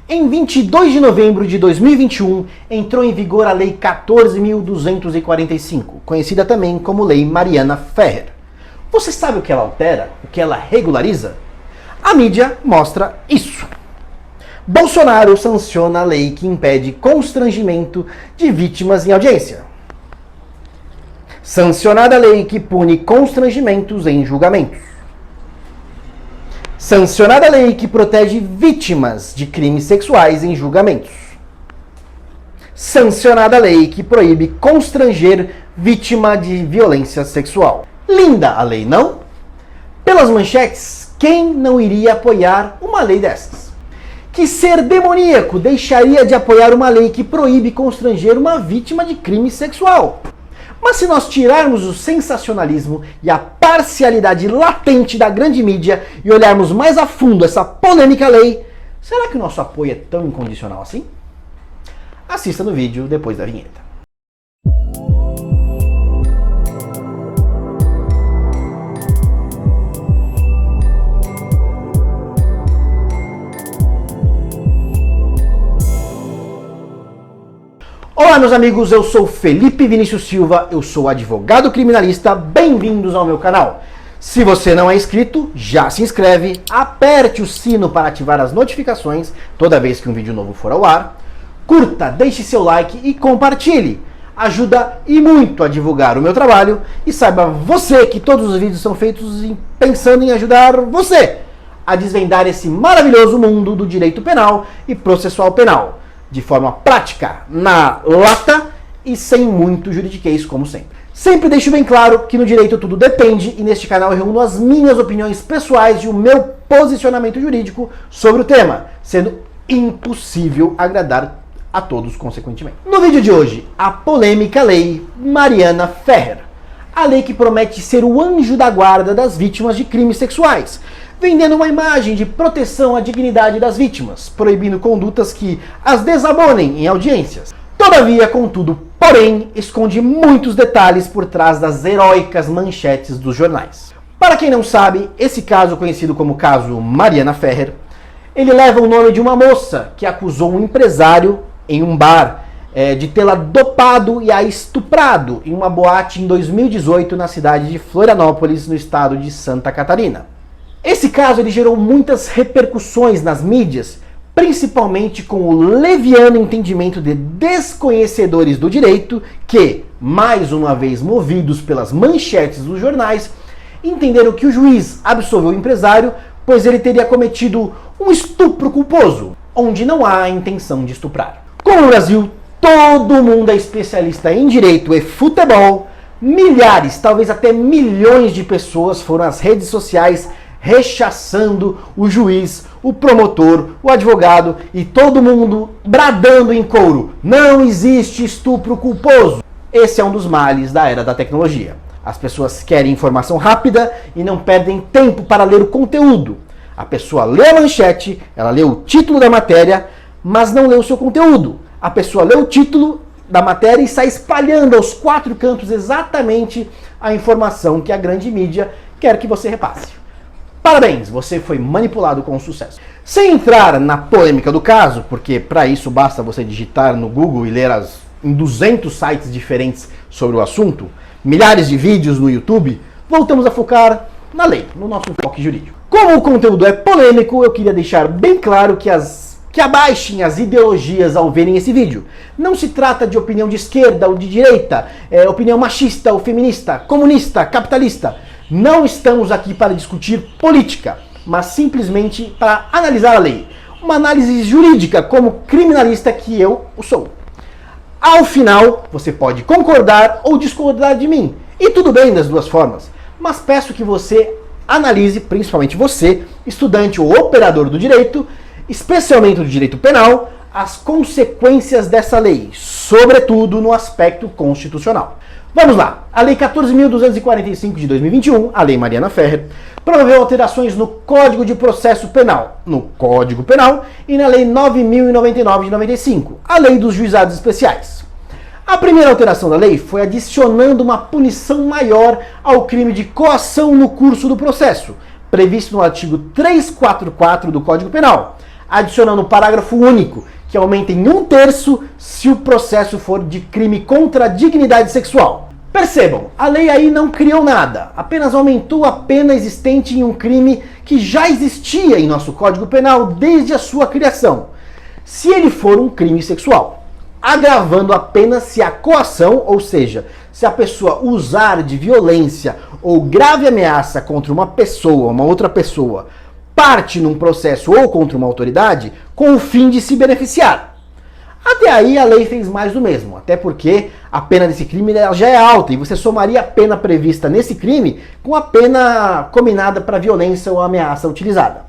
Em 22 de novembro de 2021, entrou em vigor a Lei 14.245, conhecida também como Lei Mariana Ferrer. Você sabe o que ela altera? O que ela regulariza? A mídia mostra isso. Bolsonaro sanciona a lei que impede constrangimento de vítimas em audiência. Sancionada a lei que pune constrangimentos em julgamentos. Sancionada a lei que protege vítimas de crimes sexuais em julgamentos. Sancionada a lei que proíbe constranger vítima de violência sexual. Linda a lei, não? Pelas manchetes, quem não iria apoiar uma lei dessas? Que ser demoníaco deixaria de apoiar uma lei que proíbe constranger uma vítima de crime sexual? Mas se nós tirarmos o sensacionalismo e a parcialidade latente da grande mídia e olharmos mais a fundo essa polêmica lei, será que o nosso apoio é tão incondicional assim? Assista no vídeo depois da vinheta. Olá meus amigos, eu sou Felipe Vinícius Silva, eu sou advogado criminalista, bem-vindos ao meu canal. Se você não é inscrito, já se inscreve, aperte o sino para ativar as notificações toda vez que um vídeo novo for ao ar, curta, deixe seu like e compartilhe. Ajuda e muito a divulgar o meu trabalho e saiba você que todos os vídeos são feitos pensando em ajudar você a desvendar esse maravilhoso mundo do direito penal e processual penal. De forma prática, na lata e sem muito juridiquês, como sempre. Sempre deixo bem claro que no direito tudo depende e neste canal eu reúno as minhas opiniões pessoais e o meu posicionamento jurídico sobre o tema, sendo impossível agradar a todos consequentemente. No vídeo de hoje, a polêmica Lei Mariana Ferrer. A lei que promete ser o anjo da guarda das vítimas de crimes sexuais, vendendo uma imagem de proteção à dignidade das vítimas, proibindo condutas que as desabonem em audiências. Todavia, contudo, porém, esconde muitos detalhes por trás das heróicas manchetes dos jornais. Para quem não sabe, esse caso, conhecido como caso Mariana Ferrer, ele leva o nome de uma moça que acusou um empresário em um bar de tê-la dopado e a estuprado em uma boate em 2018 na cidade de Florianópolis, no estado de Santa Catarina. Esse caso ele gerou muitas repercussões nas mídias, principalmente com o leviano entendimento de desconhecedores do direito que, mais uma vez movidos pelas manchetes dos jornais, entenderam que o juiz absolveu o empresário, pois ele teria cometido um estupro culposo, onde não há a intenção de estuprar. Como no Brasil todo mundo é especialista em direito e futebol, milhares, talvez até milhões de pessoas foram às redes sociais rechaçando o juiz, o promotor, o advogado e todo mundo bradando em coro: não existe estupro culposo. Esse é um dos males da era da tecnologia. As pessoas querem informação rápida e não perdem tempo para ler o conteúdo. A pessoa lê a manchete, ela lê o título da matéria, mas não lê o seu conteúdo. A pessoa lê o título da matéria e sai espalhando aos quatro cantos exatamente a informação que a grande mídia quer que você repasse. Parabéns, você foi manipulado com sucesso. Sem entrar na polêmica do caso, porque para isso basta você digitar no Google e ler em 200 sites diferentes sobre o assunto, milhares de vídeos no YouTube, voltamos a focar na lei, no nosso enfoque jurídico. Como o conteúdo é polêmico, eu queria deixar bem claro que abaixem as ideologias ao verem esse vídeo. Não se trata de opinião de esquerda ou de direita, opinião machista ou feminista, comunista, capitalista. Não estamos aqui para discutir política, mas simplesmente para analisar a lei. Uma análise jurídica como criminalista que eu sou. Ao final, você pode concordar ou discordar de mim. E tudo bem das duas formas. Mas peço que você analise, principalmente você, estudante ou operador do direito, especialmente do direito penal, as consequências dessa lei, sobretudo no aspecto constitucional. Vamos lá! A Lei 14.245 de 2021, a Lei Mariana Ferrer, promoveu alterações no Código de Processo Penal, no Código Penal e na Lei 9.099 de 95, a Lei dos Juizados Especiais. A primeira alteração da lei foi adicionando uma punição maior ao crime de coação no curso do processo, previsto no artigo 344 do Código Penal, adicionando um parágrafo único, que aumenta em 1/3 se o processo for de crime contra a dignidade sexual. Percebam, a lei aí não criou nada, apenas aumentou a pena existente em um crime que já existia em nosso Código Penal desde a sua criação, se ele for um crime sexual, agravando apenas se a coação, ou seja, se a pessoa usar de violência ou grave ameaça contra uma pessoa, uma outra pessoa, parte num processo ou contra uma autoridade com o fim de se beneficiar. Até aí a lei fez mais do mesmo, até porque a pena desse crime já é alta e você somaria a pena prevista nesse crime com a pena combinada para violência ou ameaça utilizada.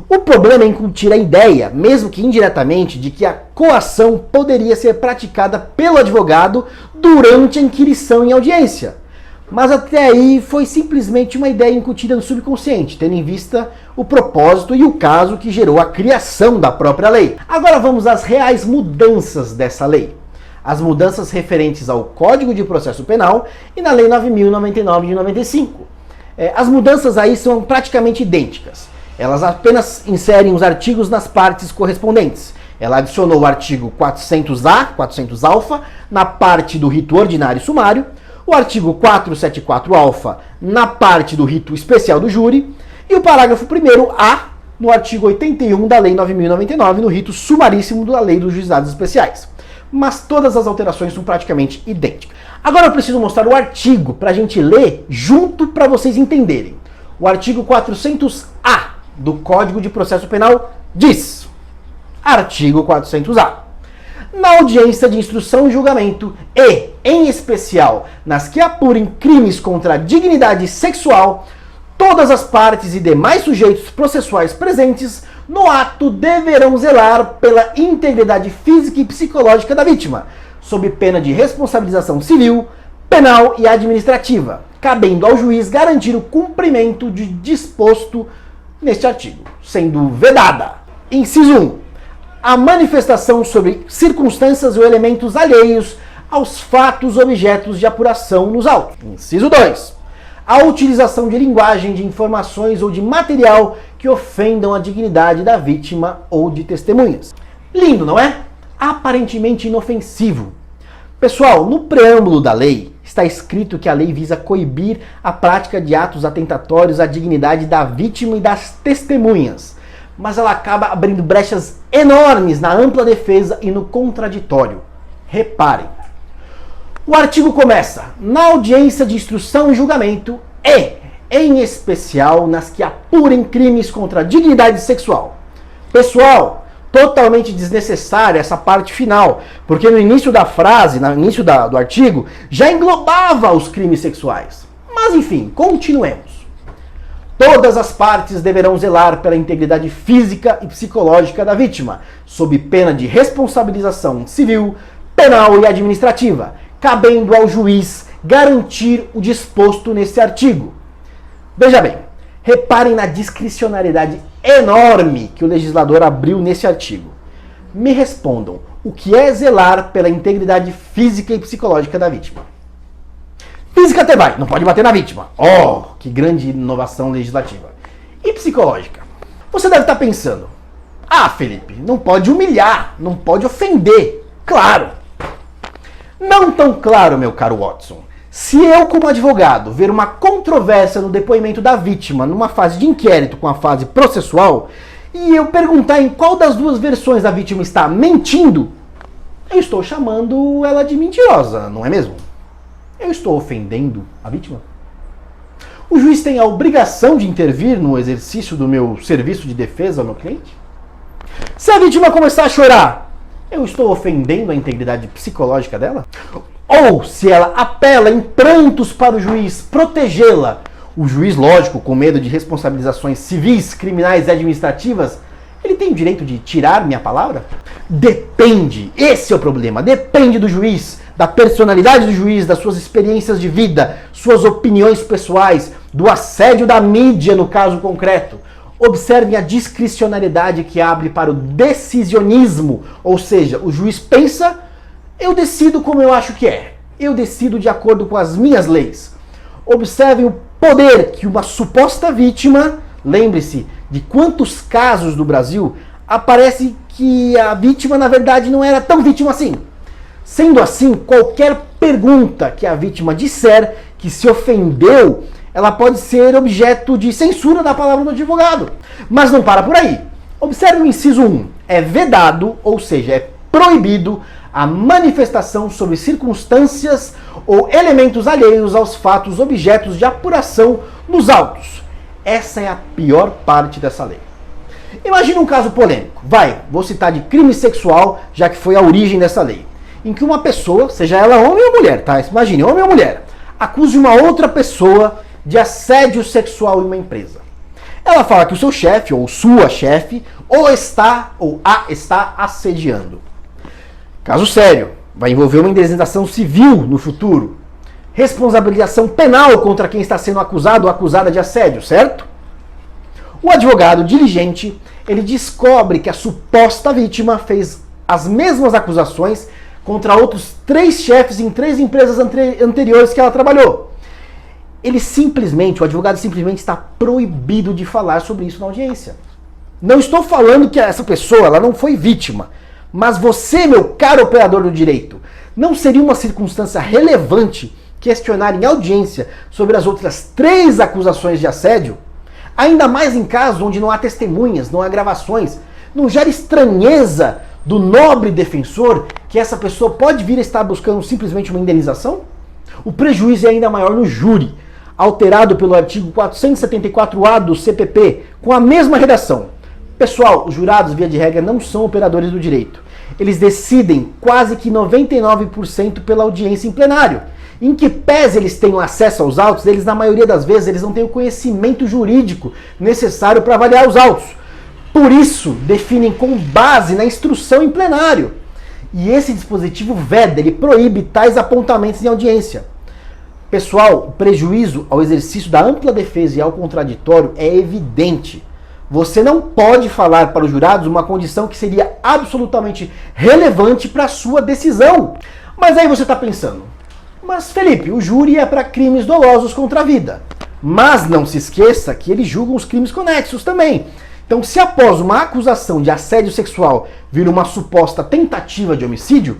O problema é incutir a ideia, mesmo que indiretamente, de que a coação poderia ser praticada pelo advogado durante a inquirição em audiência. Mas até aí foi simplesmente uma ideia incutida no subconsciente, tendo em vista o propósito e o caso que gerou a criação da própria lei. Agora vamos às reais mudanças dessa lei. As mudanças referentes ao Código de Processo Penal e na Lei 9.099 de 95. As mudanças aí são praticamente idênticas. Elas apenas inserem os artigos nas partes correspondentes. Ela adicionou o artigo 400A, 400-alfa, na parte do rito ordinário e sumário, o artigo 474-alfa na parte do rito especial do júri e o parágrafo 1º-A no artigo 81 da Lei 9.099 no rito sumaríssimo da Lei dos Juizados Especiais. Mas todas as alterações são praticamente idênticas. Agora eu preciso mostrar o artigo para a gente ler junto para vocês entenderem. O artigo 400-A do Código de Processo Penal diz: artigo 400-A. Na audiência de instrução e julgamento e, em especial, nas que apurem crimes contra a dignidade sexual, todas as partes e demais sujeitos processuais presentes no ato deverão zelar pela integridade física e psicológica da vítima, sob pena de responsabilização civil, penal e administrativa, cabendo ao juiz garantir o cumprimento de disposto neste artigo, sendo vedada. Inciso 1. A manifestação sobre circunstâncias ou elementos alheios aos fatos objetos de apuração nos autos. Inciso 2. A utilização de linguagem, de informações ou de material que ofendam a dignidade da vítima ou de testemunhas. Lindo, não é? Aparentemente inofensivo. Pessoal, no preâmbulo da lei está escrito que a lei visa coibir a prática de atos atentatórios à dignidade da vítima e das testemunhas. Mas ela acaba abrindo brechas enormes na ampla defesa e no contraditório. Reparem. O artigo começa: na audiência de instrução e julgamento e, em especial, nas que apurem crimes contra a dignidade sexual. Pessoal, totalmente desnecessária essa parte final, porque no início da frase, no início do artigo, já englobava os crimes sexuais. Mas enfim, continuemos. Todas as partes deverão zelar pela integridade física e psicológica da vítima, sob pena de responsabilização civil, penal e administrativa, cabendo ao juiz garantir o disposto nesse artigo. Veja bem, reparem na discricionariedade enorme que o legislador abriu nesse artigo. Me respondam, o que é zelar pela integridade física e psicológica da vítima? Física até vai, não pode bater na vítima. Oh, que grande inovação legislativa. E psicológica? Você deve estar pensando: ah, Felipe, não pode humilhar, não pode ofender. Claro. Não tão claro, meu caro Watson. Se eu, como advogado, ver uma controvérsia no depoimento da vítima numa fase de inquérito com a fase processual, e eu perguntar em qual das duas versões a vítima está mentindo, eu estou chamando ela de mentirosa, não é mesmo? Eu estou ofendendo a vítima? O juiz tem a obrigação de intervir no exercício do meu serviço de defesa ao meu cliente? Se a vítima começar a chorar, eu estou ofendendo a integridade psicológica dela? Ou se ela apela em prantos para o juiz protegê-la, o juiz, lógico, com medo de responsabilizações civis, criminais e administrativas, ele tem o direito de tirar minha palavra? Depende, esse é o problema, depende do juiz, da personalidade do juiz, das suas experiências de vida, suas opiniões pessoais, do assédio da mídia no caso concreto. Observem a discricionariedade que abre para o decisionismo, ou seja, o juiz pensa, eu decido como eu acho que é, eu decido de acordo com as minhas leis. Observem o poder que uma suposta vítima, lembre-se de quantos casos do Brasil aparece que a vítima na verdade não era tão vítima assim. Sendo assim, qualquer pergunta que a vítima disser que se ofendeu, ela pode ser objeto de censura da palavra do advogado. Mas não para por aí. Observe o inciso 1. É vedado, ou seja, é proibido a manifestação sobre circunstâncias ou elementos alheios aos fatos objetos de apuração nos autos. Essa é a pior parte dessa lei. Imagina um caso polêmico. Vou citar de crime sexual, já que foi a origem dessa lei. Em que uma pessoa, seja ela homem ou mulher, tá? Imagine, homem ou mulher, acuse uma outra pessoa de assédio sexual em uma empresa. Ela fala que o seu chefe ou sua chefe ou a está assediando. Caso sério, vai envolver uma indenização civil no futuro. Responsabilização penal contra quem está sendo acusado ou acusada de assédio, certo? O advogado diligente, ele descobre que a suposta vítima fez as mesmas acusações contra outros 3 chefes em 3 empresas anteriores que ela trabalhou. O advogado simplesmente está proibido de falar sobre isso na audiência. Não estou falando que essa pessoa ela não foi vítima, mas você, meu caro operador do direito, não seria uma circunstância relevante questionar em audiência sobre as outras 3 acusações de assédio? Ainda mais em casos onde não há testemunhas, não há gravações, não gera estranheza do nobre defensor que essa pessoa pode vir a estar buscando simplesmente uma indenização? O prejuízo é ainda maior no júri, alterado pelo artigo 474-A do CPP, com a mesma redação. Pessoal, os jurados, via de regra, não são operadores do direito. Eles decidem quase que 99% pela audiência em plenário. Em que pese eles tenham acesso aos autos, eles, na maioria das vezes, eles não têm o conhecimento jurídico necessário para avaliar os autos. Por isso, definem com base na instrução em plenário. E esse dispositivo veda, ele proíbe tais apontamentos em audiência. Pessoal, o prejuízo ao exercício da ampla defesa e ao contraditório é evidente. Você não pode falar para os jurados uma condição que seria absolutamente relevante para a sua decisão. Mas aí você está pensando, mas Felipe, o júri é para crimes dolosos contra a vida. Mas não se esqueça que eles julgam os crimes conexos também. Então, se após uma acusação de assédio sexual vir uma suposta tentativa de homicídio,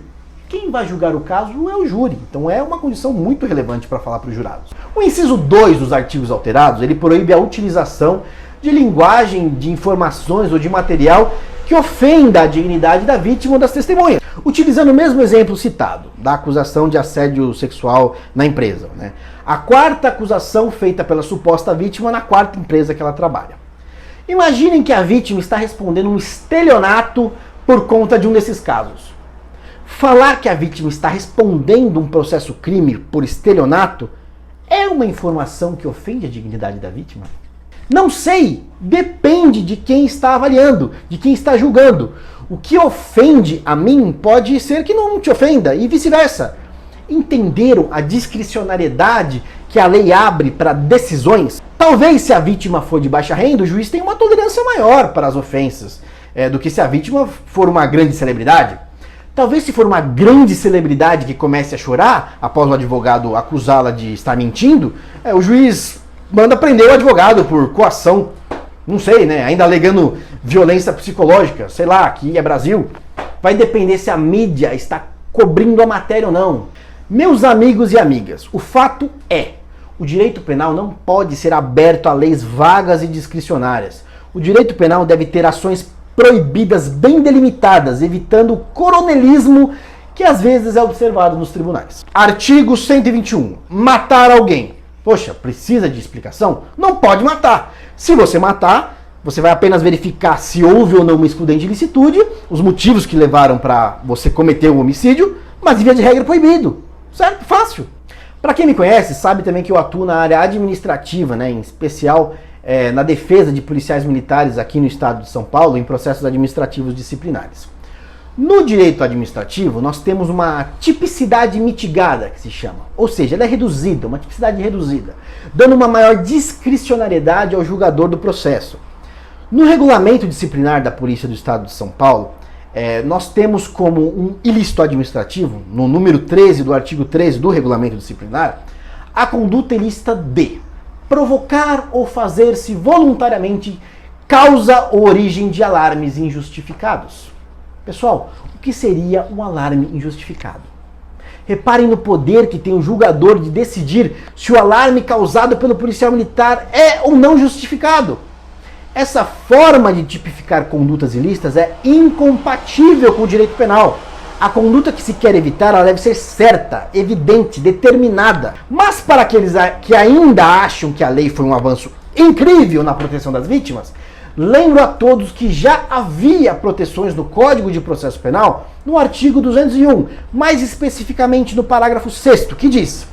quem vai julgar o caso é o júri. Então é uma condição muito relevante para falar para os jurados. O inciso 2 dos artigos alterados, ele proíbe a utilização de linguagem, de informações ou de material que ofenda a dignidade da vítima ou das testemunhas. Utilizando o mesmo exemplo citado, da acusação de assédio sexual na empresa, né? A 4ª acusação feita pela suposta vítima na 4ª empresa que ela trabalha. Imaginem que a vítima está respondendo um estelionato por conta de um desses casos. Falar que a vítima está respondendo um processo crime por estelionato é uma informação que ofende a dignidade da vítima? Não sei, depende de quem está avaliando, de quem está julgando. O que ofende a mim pode ser que não te ofenda e vice-versa. Entenderam a discricionariedade que a lei abre para decisões? Talvez se a vítima for de baixa renda, o juiz tem uma tolerância maior para as ofensas do que se a vítima for uma grande celebridade. Talvez se for uma grande celebridade que comece a chorar após o advogado acusá-la de estar mentindo, o juiz manda prender o advogado por coação, não sei, né? Ainda alegando violência psicológica, sei lá, aqui é Brasil. Vai depender se a mídia está cobrindo a matéria ou não. Meus amigos e amigas, o fato é, o direito penal não pode ser aberto a leis vagas e discricionárias. O direito penal deve ter ações proibidas bem delimitadas, evitando o coronelismo que às vezes é observado nos tribunais. Artigo 121. Matar alguém. Poxa, precisa de explicação? Não pode matar. Se você matar, você vai apenas verificar se houve ou não uma excludente de ilicitude, os motivos que levaram para você cometer o homicídio, mas via de regra é proibido. Certo? Fácil. Para quem me conhece, sabe também que eu atuo na área administrativa, né? Em especial na defesa de policiais militares aqui no estado de São Paulo, em processos administrativos disciplinares. No direito administrativo, nós temos uma tipicidade mitigada, que se chama. Ou seja, ela é reduzida, uma tipicidade reduzida, dando uma maior discricionariedade ao julgador do processo. No regulamento disciplinar da Polícia do Estado de São Paulo, nós temos como um ilícito administrativo, no número 13 do artigo 13 do regulamento disciplinar, a conduta ilícita de provocar ou fazer-se voluntariamente causa ou origem de alarmes injustificados. Pessoal, o que seria um alarme injustificado? Reparem no poder que tem o julgador de decidir se o alarme causado pelo policial militar é ou não justificado. Essa forma de tipificar condutas ilícitas é incompatível com o direito penal. A conduta que se quer evitar, ela deve ser certa, evidente, determinada. Mas para aqueles que ainda acham que a lei foi um avanço incrível na proteção das vítimas, lembro a todos que já havia proteções no Código de Processo Penal, no artigo 201, mais especificamente no parágrafo 6º, que diz: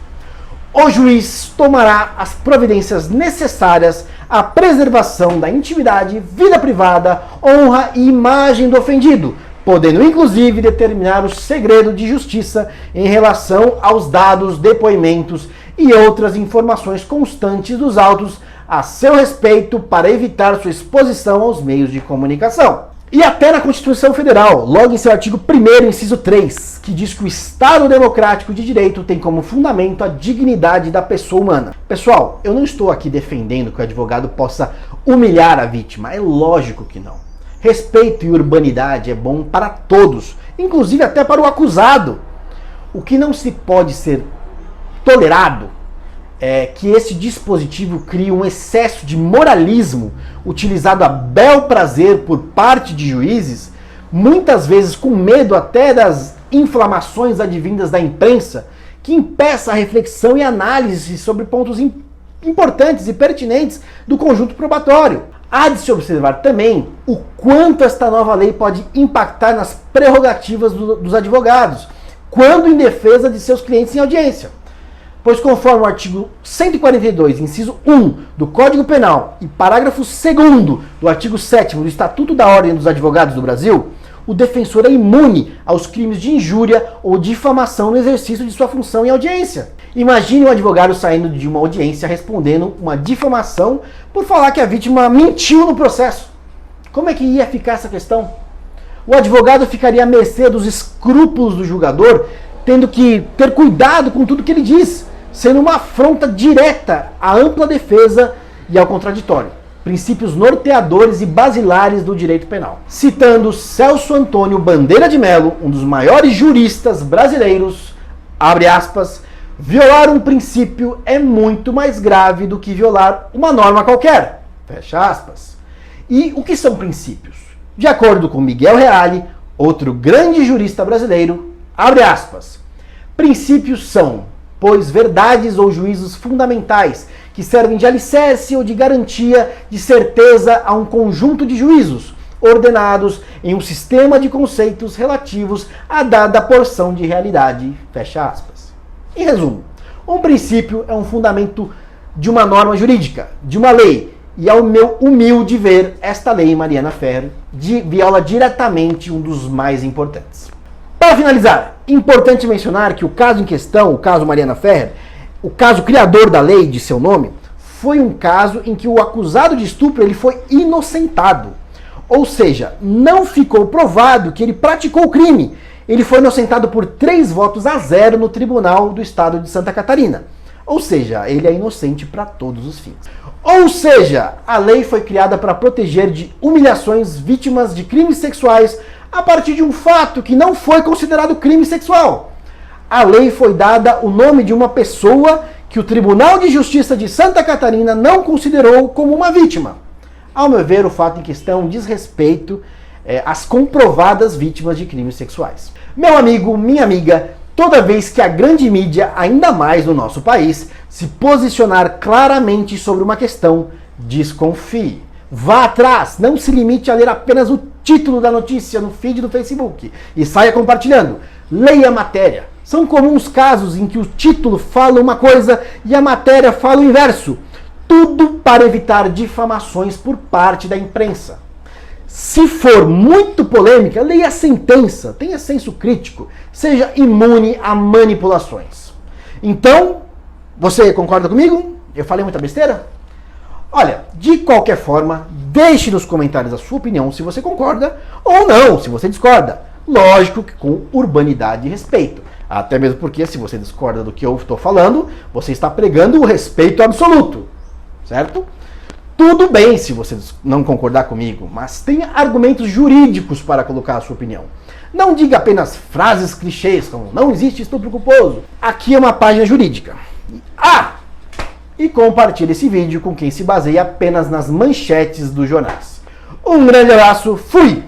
o juiz tomará as providências necessárias à preservação da intimidade, vida privada, honra e imagem do ofendido, podendo inclusive determinar o segredo de justiça em relação aos dados, depoimentos e outras informações constantes dos autos a seu respeito para evitar sua exposição aos meios de comunicação. E até na Constituição Federal, logo em seu artigo 1º, inciso 3, que diz que o Estado democrático de direito tem como fundamento a dignidade da pessoa humana. Pessoal, eu não estou aqui defendendo que o advogado possa humilhar a vítima, é lógico que não. Respeito e urbanidade é bom para todos, inclusive até para o acusado. O que não se pode ser tolerado é que esse dispositivo crie um excesso de moralismo utilizado a bel prazer por parte de juízes, muitas vezes com medo até das inflamações advindas da imprensa, que impeça a reflexão e análise sobre pontos importantes e pertinentes do conjunto probatório. Há de se observar também o quanto esta nova lei pode impactar nas prerrogativas dos advogados, quando em defesa de seus clientes em audiência. Pois conforme o artigo 142, inciso 1 do Código Penal e parágrafo 2º do artigo 7º do Estatuto da Ordem dos Advogados do Brasil, o defensor é imune aos crimes de injúria ou difamação no exercício de sua função em audiência. Imagine um advogado saindo de uma audiência respondendo uma difamação por falar que a vítima mentiu no processo. Como é que ia ficar essa questão? O advogado ficaria à mercê dos escrúpulos do julgador, tendo que ter cuidado com tudo que ele diz, sendo uma afronta direta à ampla defesa e ao contraditório, princípios norteadores e basilares do direito penal. Citando Celso Antônio Bandeira de Mello, um dos maiores juristas brasileiros, abre aspas, violar um princípio é muito mais grave do que violar uma norma qualquer, fecha aspas. E o que são princípios? De acordo com Miguel Reale, outro grande jurista brasileiro, abre aspas, princípios são, pois, verdades ou juízos fundamentais que servem de alicerce ou de garantia de certeza a um conjunto de juízos ordenados em um sistema de conceitos relativos a dada porção de realidade, fecha aspas. Em resumo, um princípio é um fundamento de uma norma jurídica, de uma lei, e ao meu humilde ver, esta lei, Mariana Ferrer, viola diretamente um dos mais importantes. Para finalizar, importante mencionar que o caso em questão, o caso Mariana Ferrer, o caso criador da lei de seu nome, foi um caso em que o acusado de estupro ele foi inocentado. Ou seja, não ficou provado que ele praticou o crime. Ele foi inocentado por 3-0 no Tribunal do Estado de Santa Catarina. Ou seja, ele é inocente para todos os fins. Ou seja, a lei foi criada para proteger de humilhações vítimas de crimes sexuais a partir de um fato que não foi considerado crime sexual. A lei foi dada o nome de uma pessoa que o Tribunal de Justiça de Santa Catarina não considerou como uma vítima. Ao meu ver, o fato em questão diz respeito às comprovadas vítimas de crimes sexuais. Meu amigo, minha amiga, toda vez que a grande mídia, ainda mais no nosso país, se posicionar claramente sobre uma questão, desconfie. Vá atrás, não se limite a ler apenas o título da notícia no feed do Facebook e saia compartilhando. Leia a matéria. São comuns casos em que o título fala uma coisa e a matéria fala o inverso. Tudo para evitar difamações por parte da imprensa. Se for muito polêmica, leia a sentença, tenha senso crítico, seja imune a manipulações. Então, você concorda comigo? Eu falei muita besteira? Olha, de qualquer forma, deixe nos comentários a sua opinião se você concorda ou não, se você discorda. Lógico que com urbanidade e respeito. Até mesmo porque se você discorda do que eu estou falando, você está pregando o respeito absoluto. Certo? Tudo bem se você não concordar comigo, mas tenha argumentos jurídicos para colocar a sua opinião. Não diga apenas frases clichês como não existe estupro culposo. Aqui é uma página jurídica. E compartilhe esse vídeo com quem se baseia apenas nas manchetes dos jornais. Um grande abraço, fui!